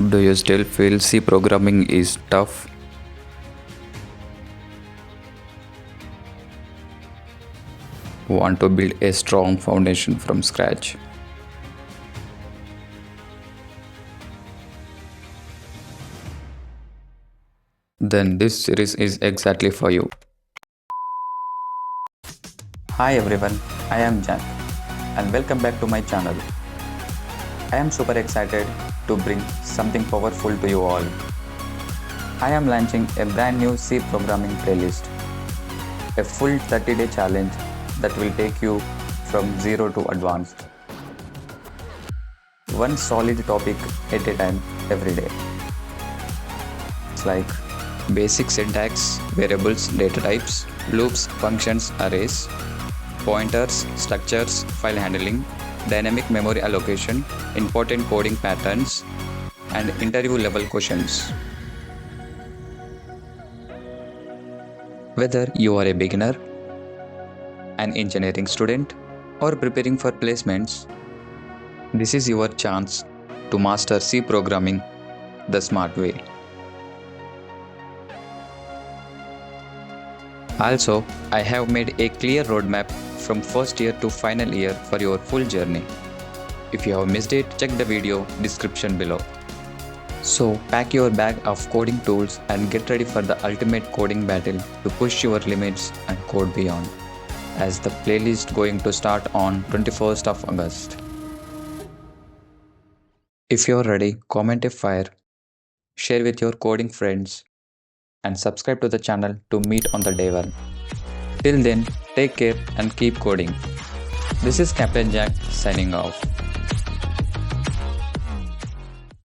Do you still feel C programming is tough? Want to build a strong foundation from scratch? Then this series is exactly for you. Hi everyone, I am Jack and welcome back to my channel. I am super excited to bring something powerful to you all. I am launching a brand new C programming playlist, a full 30-day challenge that will take you from zero to advanced. One solid topic at a time every day. It's like basic syntax, variables, data types, loops, functions, arrays, pointers, structures, file handling, dynamic memory allocation, important coding patterns, and interview level questions. Whether you are a beginner, an engineering student, or preparing for placements, this is your chance to master C programming the smart way. Also, I have made a clear roadmap from first year to final year for your full journey. If you have missed it, check the video description below. So pack your bag of coding tools and get ready for the ultimate coding battle to push your limits and code beyond. As the playlist going to start on 21st of August. If you're ready, comment a fire, share with your coding friends, and subscribe to the channel to meet on the day one. Till then, take care and keep coding. This is Captain Jack signing off.